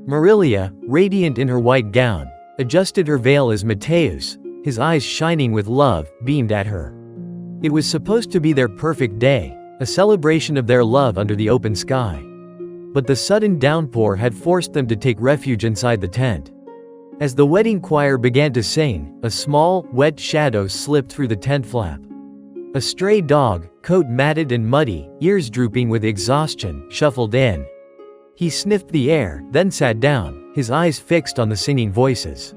Marilia, radiant in her white gown, adjusted her veil as Mateus, his eyes shining with love, beamed at her. It was supposed to be their perfect day, a celebration of their love under the open sky. But the sudden downpour had forced them to take refuge inside the tent. As the wedding choir began to sing, a small, wet shadow slipped through the tent flap. A stray dog, coat matted and muddy, ears drooping with exhaustion, shuffled in. He sniffed the air, then sat down, his eyes fixed on the singing voices.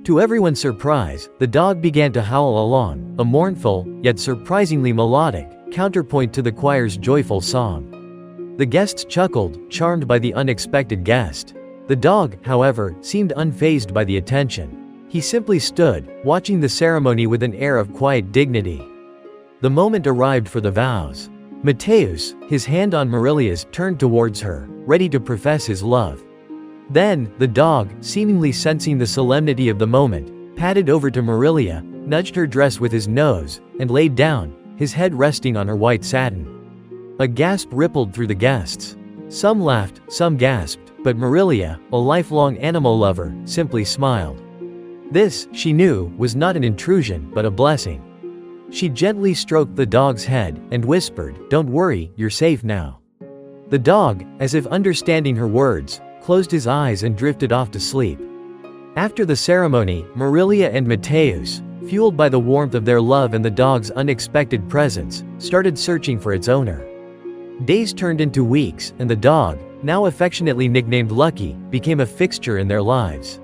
To everyone's surprise, the dog began to howl along, a mournful, yet surprisingly melodic, counterpoint to the choir's joyful song. The guests chuckled, charmed by the unexpected guest. The dog, however, seemed unfazed by the attention. He simply stood, watching the ceremony with an air of quiet dignity. The moment arrived for the vows. Mateus, his hand on Marilia's, turned towards her, ready to profess his love. Then, the dog, seemingly sensing the solemnity of the moment, padded over to Marilia, nudged her dress with his nose, and laid down, his head resting on her white satin. A gasp rippled through the guests. Some laughed, some gasped, but Marilia, a lifelong animal lover, simply smiled. This, she knew, was not an intrusion, but a blessing. She gently stroked the dog's head, and whispered, "Don't worry, you're safe now." The dog, as if understanding her words, closed his eyes and drifted off to sleep. After the ceremony, Marilia and Mateus, fueled by the warmth of their love and the dog's unexpected presence, started searching for its owner. Days turned into weeks, and the dog, now affectionately nicknamed Lucky, became a fixture in their lives.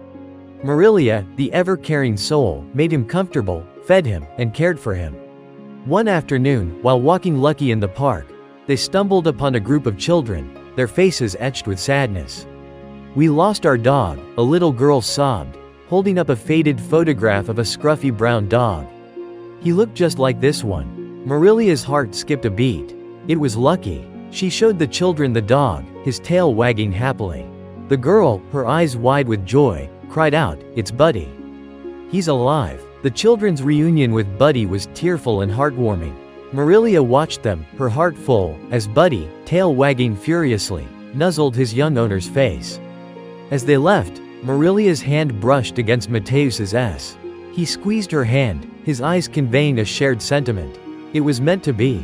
Marilia, the ever-caring soul, made him comfortable, fed him, and cared for him. One afternoon, while walking Lucky in the park, they stumbled upon a group of children, their faces etched with sadness. "We lost our dog," a little girl sobbed, holding up a faded photograph of a scruffy brown dog. "He looked just like this one." Marilia's heart skipped a beat. It was Lucky. She showed the children the dog, his tail wagging happily. The girl, her eyes wide with joy, cried out, "It's Buddy. He's alive." The children's reunion with Buddy was tearful and heartwarming. Marilia watched them, her heart full, as Buddy, tail wagging furiously, nuzzled his young owner's face. As they left, Marilia's hand brushed against Mateus's. He squeezed her hand, his eyes conveying a shared sentiment. It was meant to be.